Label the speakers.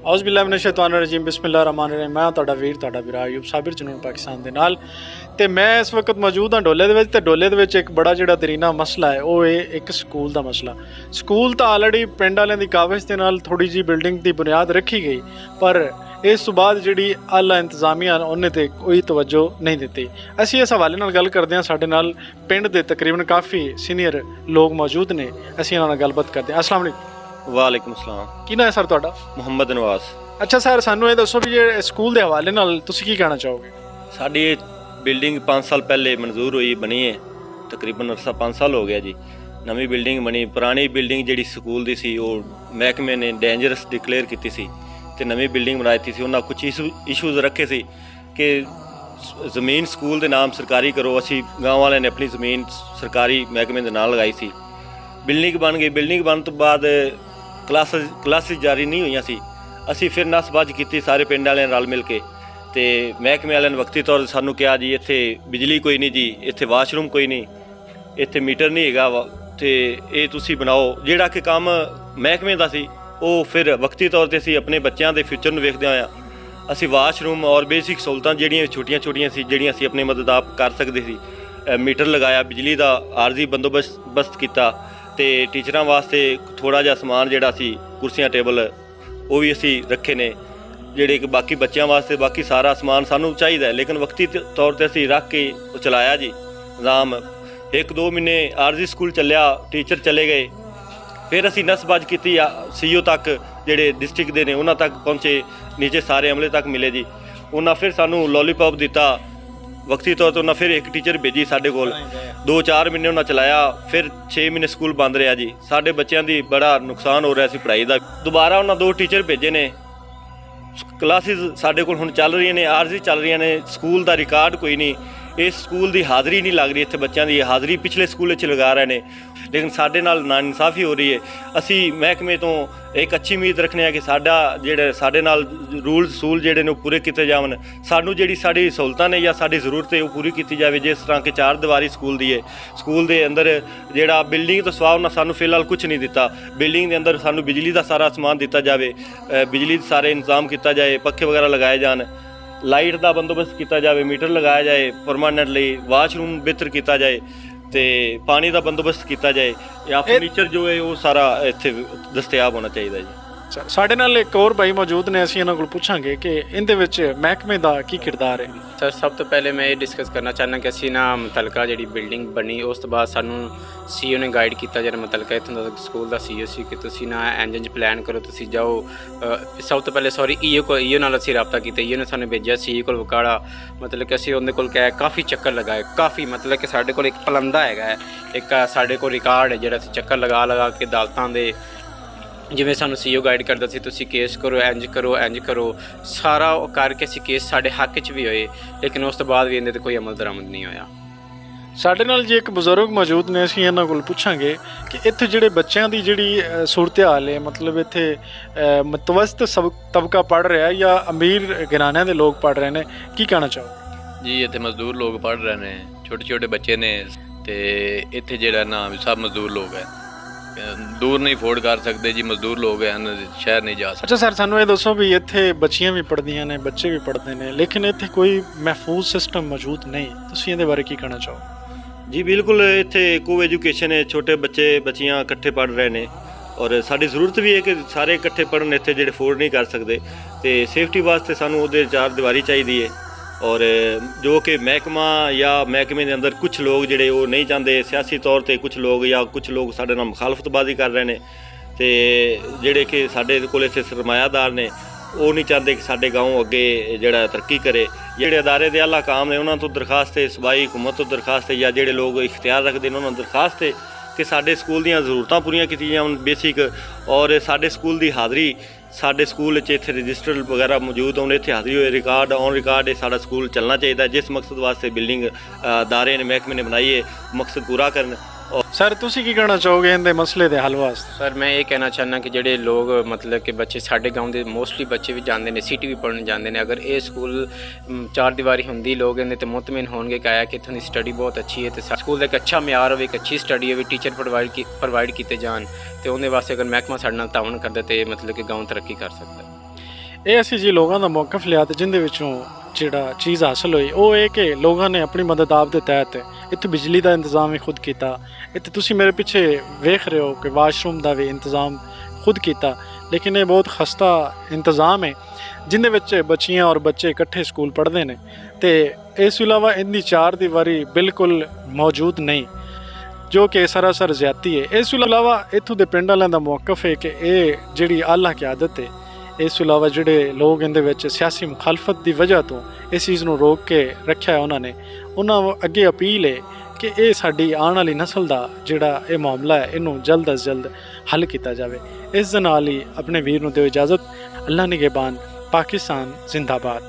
Speaker 1: औज़ बिल्लाहि मिनश शैतानिर रजीम बिस्मिल्लाहिर रहमानिर रहीम। मैं तुहाडा वीर तुहाडा भरा अयूब साबिर जनून पाकिस्तान दे नाल ते मैं इस वक्त मौजूद हाँ डोले दे विच ते डोले दे विच एक बड़ा जिहड़ा दरीना मसला है वो है एक स्कूल दा मसला। स्कूल तो ऑलरेडी पिंड वालियां दी काविश दे नाल थोड़ी जी बिल्डिंग दी बुनियाद रखी गई, पर इस तो बाद जिहड़ी आला इंतजामिया उन्हें ते कोई तवज्जो नहीं दित्ती। असीं इस हवाले नाल गल करदे हां, साडे नाल पिंड दे तकरीबन काफ़ी सीनियर लोग मौजूद ने, असीं इन्हां नाल गलबात करदे हां। अस्सलाम वालेकुम।
Speaker 2: वालेकुम सलाम।
Speaker 1: की नाम है सर तुहाडा?
Speaker 2: मुहम्मद नवाज।
Speaker 1: अच्छा सर, सानू ये दसो भी ये स्कूल के हवाले नाल तुसीं की कहना चाहोगे?
Speaker 2: साडी बिल्डिंग 5 साल पहले मंजूर हुई बनी है, तकरीबन अरसा 5 साल हो गया जी। नवी बिल्डिंग बनी, पुरानी बिल्डिंग जिहड़ी स्कूल दी सी वो महकमे ने डेंजरस डिक्लेयर की सी ते नवी बिल्डिंग बनाई थी। उन्होंने कुछ इशूज़ रखे सी कि ज़मीन स्कूल के नाम सरकारी करो। असी गाँव वाले ने अपनी ज़मीन सरकारी महकमे के नाम लगाई सी। बिल्डिंग बन गई, बिल्डिंग बन तो बाद क्लासिस जारी नहीं हुई सी। असी फिर नसबाज की सारे पिंड वाले रल मिल के ते महकमे वाले ने वक्ती तौर सानू कहा जी इत्थे बिजली कोई नहीं जी, इत्थे वाशरूम कोई नहीं, इत्थे मीटर नहीं हैगा ते ये तुसी बनाओ। जिहड़ा कि काम महकमे दा सी वो फिर वक्ती तौर पर असी अपने बच्चों के फ्यूचर में वेखदे होया असी वाशरूम और बेसिक सहूलतां जिहड़ियां छोटियां सी जिहड़ियां असी अपने मदद आप कर सकते सी, मीटर लगाया, बिजली का आरजी बंदोबस्त किया ते टीचरां वास्ते थोड़ा जिहा समान जिहड़ा सी कुर्सियां टेबल वो भी असी रखे ने, जिहड़े कि बाकी बच्चों वास्ते बाकी सारा समान सानू चाहिए, लेकिन वक्ती तौर पर असी रख के चलाया जी निज़ाम। 1-2 महीने आरजी स्कूल चलिया, टीचर चले गए, फिर असी नसबाज की CEO तक जिहड़े डिस्ट्रिक्ट दे ने उन्हां तक पहुँचे, नीचे सारे अमले तक मिले जी। उन्हां फिर सानू लॉलीपॉप दिता वक्ती तौर पर। उन्हें फिर एक टीचर भेजी साढ़े कोल, 2-4 महीने उन्हें चलाया, फिर 6 महीने स्कूल बंद रहा जी। साढ़े बच्चों की बड़ा नुकसान हो रहा सी पढ़ाई का। दोबारा उन्हें 2 टीचर भेजे ने, क्लासिस साढ़े कोल हुण चल रही ने, आरजी चल रही ने, स्कूल का रिकॉर्ड कोई नहीं, इस स्कूल की हाज़री नहीं लग रही, इत्थे बच्चों की हाज़री पिछले स्कूल लगा रहे हैं, लेकिन साढ़े नाल नाइंसाफ़ी हो रही है। असी महकमे तो एक अच्छी उम्मीद रखने कि साडा जिहड़े साढ़े नाल रूल सूल जिहड़े ने पूरे किए जावन, सानू जिहड़ी साडी सहूलतां ने या साडी ज़रूरत है वो पूरी की जाए। जिस तरह के 4 दीवारी स्कूल दी है, स्कूल के अंदर जिहड़ा बिल्डिंग तो सवा उन्हें सानू फिलहाल कुछ नहीं दिता, बिल्डिंग के अंदर सानू बिजली का सारा समान दिता जाए, बिजली सारे इंतजाम किया जाए, पक्खे वगैरह लगाए जान, लाइट का बंदोबस्त किया जाए, मीटर लगाया जाए परमानेंटली, वाशरूम बेहतर किया जाए तो पानी का बंदोबस्त किया जाए, या फर्नीचर जो है वो सारा इत्थे दस्तयाब होना चाहिए जी।
Speaker 1: साढ़े नाल एक और भाई मौजूद ने, असीं इन्हां कोल पुछांगे कि इहदे विच महकमे दा की किरदार है।
Speaker 3: सर सब तो पहले मैं ये डिस्कस करना चाहना कि असी ना मुतलका जी बिल्डिंग बनी उस तो बाद सानू CEO ने गाइड किया जरा मुतलका इत्थों दा स्कूल का CEO सी कि तुसीं ना इंज प्लान करो, तुसीं जाओ। सब तो पहले सॉरी EO नाल असीं राबता किया, EO ने सानू भेजिया CEO कोल वकाड़ा, मतलब कि असीं उहदे कोल गए, काफ़ी चक्कर लगाए, काफ़ी मतलब कि साडे कोल एक पलंदा है, एक साडे कोल रिकॉर्ड है जिहड़ा असीं चक्कर लगा के अदालतां दे जिवें सानू CEO गाइड करदा सी, तुसीं केस करो, इंज करो, सारा करके असीं केस साडे हक च भी होए, लेकिन उस तो बाद भी इहदे ते कोई अमल दरामद नहीं होया।
Speaker 1: साढ़े नाल जी एक बजुर्ग मौजूद ने, असीं इन्हां कोल पुछांगे कि इत्थे जिहड़े बच्चों की जिहड़ी सूरत हाल है, मतलब इत्थे मतवस्त सब तबका पढ़ रहा है या अमीर घराने के लोग पढ़ रहे हैं, की कहना चाहो
Speaker 4: जी? इत्थे मजदूर लोग पढ़ रहे हैं, छोटे बच्चे ने ते इत्थे जिहड़ा ना सब मजदूर लोग है, दूर नहीं अफोर्ड कर सकते जी, मजदूर लोग हैं, शहर नहीं जा सकते।
Speaker 1: अच्छा सर, सानू ये दसो भी इत्थे बच्चियां भी पढ़दियां ने, बच्चे भी पढ़ते हैं, लेकिन इत्थे कोई महफूज सिस्टम मौजूद नहीं, तुसीं इहदे बारे की कहना चाहो?
Speaker 2: जी बिल्कुल, इत्थे को एजुकेशन है, छोटे बच्चियां इकट्ठे पढ़ रहे हैं और साड़ी ज़रूरत भी है कि सारे इकट्ठे पढ़न, इत्थे जिहड़े अफोर्ड नहीं कर सकते, तो सेफ्टी वास्ते सानू उहदे 4 दीवारी चाहिए है। और जो कि महकमा या महकमे के अंदर कुछ लोग जिहड़े वो नहीं चाहते, सियासी तौर पर कुछ लोग साडे नाल मुखालफतबाजी कर रहे हैं, तो जिहड़े कि साडे कोल इत्थे सरमायादार ने वो नहीं चाहते कि साडे गाँव अगे जिहड़ा तरक्की करे। जिहड़े अदारे दे आला काम ने उन्हां तो दरखास्त है, सूबाई हुकूमत तो दरखास्त है, या जिहड़े लोग इख्तियार रखते हैं उन्होंने दरखास्त है कि साडे स्कूल दीयां ज़रूरतां पूरीआं कीतियां जावन बेसिक, और साडे स्कूल की हाज़री साडे स्कूल इत्थे रजिस्टर वगैरह मौजूद होने, इत्थे हाज़री होए, रिकॉर्ड ऑन रिकॉर्ड साडा स्कूल चलना चाहिए। जिस मकसद वास्ते बिल्डिंग अदारे ने महकमे ने बनाई है मकसद पूरा करन।
Speaker 1: सर तुसीं की कहना चाहोगे इहदे मसले दे हल वास्ते?
Speaker 3: सर मैं ये कहना चाहना कि जिहड़े लोग मतलब कि बच्चे साडे गाँव के मोस्टली बच्चे भी जाते हैं, सिटी भी पढ़ने जाते हैं, अगर ये स्कूल 4 दीवारी होंदी लोग इन्हें तो मुतमिन होंगे कि आया कि इत्थों की स्टडी बहुत अच्छी है, तो स्कूल का एक अच्छा म्यार हो, एक अच्छी स्टडी हो, टीचर प्रोवाइड किए जान, तो उन्हें वास्ते अगर महकमा साडे नाल ताउन करदा तो मतलब कि गाँव तरक्की कर सकता है।
Speaker 1: ਇਹ ਅਸੀਂ ਜੀ ਲੋਕਾਂ ਦਾ ਮੌਕਫ ਲਿਆ ਤੇ ਜਿੰਦੇ ਵਿੱਚੋਂ ਜਿਹੜਾ ਚੀਜ਼ ਹਾਸਲ ਹੋਈ ਉਹ ਇਹ ਕਿ ਲੋਕਾਂ ਨੇ ਆਪਣੀ ਮਦਦ ਆਪ ਦੇ ਤਹਿਤ ਇੱਥੇ ਬਿਜਲੀ ਦਾ ਇੰਤਜ਼ਾਮ ਵੀ ਖੁਦ ਕੀਤਾ। ਇੱਥੇ ਤੁਸੀਂ ਮੇਰੇ ਪਿੱਛੇ ਵੇਖ ਰਹੇ ਹੋ ਕਿ ਵਾਸ਼ਰੂਮ ਦਾ ਵੀ ਇੰਤਜ਼ਾਮ ਖੁਦ ਕੀਤਾ, ਲੇਕਿਨ ਇਹ ਬਹੁਤ ਖਸਤਾ ਇੰਤਜ਼ਾਮ ਹੈ ਜਿੰਦੇ ਵਿੱਚ ਬੱਚੀਆਂ ਔਰ ਬੱਚੇ ਇਕੱਠੇ ਸਕੂਲ ਪੜ੍ਹਦੇ ਨੇ ਤੇ ਇਸ ਤੋਂ ਇਲਾਵਾ ਇਹਦੀ ਚਾਰ ਦੀਵਾਰੀ ਬਿਲਕੁਲ ਮੌਜੂਦ ਨਹੀਂ, ਜੋ ਕਿ ਸਰਾਸਰ ਜ਼ਿਆਦਤੀ ਹੈ। ਇਸ ਤੋਂ ਇਲਾਵਾ ਇੱਥੋਂ ਦੇ ਪਿੰਡ ਵਾਲਿਆਂ ਦਾ ਮੌਕਫ ਹੈ ਕਿ ਇਹ ਜਿਹੜੀ ਆਲਾ ਕਿਆਦਤ ਹੈ, ਇਸ ਤੋਂ ਇਲਾਵਾ ਜਿਹੜੇ ਲੋਕ ਇਹਦੇ ਵਿੱਚ ਸਿਆਸੀ ਮੁਖਾਲਫਤ ਦੀ ਵਜ੍ਹਾ ਤੋਂ ਇਸ ਚੀਜ਼ ਨੂੰ ਰੋਕ ਕੇ ਰੱਖਿਆ ਉਹਨਾਂ ਅੱਗੇ ਅਪੀਲ ਹੈ ਕਿ ਇਹ ਸਾਡੀ ਆਉਣ ਵਾਲੀ ਨਸਲ ਦਾ ਜਿਹੜਾ ਇਹ ਮਾਮਲਾ ਹੈ ਇਹਨੂੰ ਜਲਦ ਅਜ਼ ਜਲਦ ਹੱਲ ਕੀਤਾ ਜਾਵੇ। ਇਸ ਦੇ ਨਾਲ ਹੀ ਆਪਣੇ ਵੀਰ ਨੂੰ ਦਿਓ ਇਜਾਜ਼ਤ। ਅੱਲਾ ਨਿਗਹਿਬਾਨ। ਪਾਕਿਸਤਾਨ ਜ਼ਿੰਦਾਬਾਦ।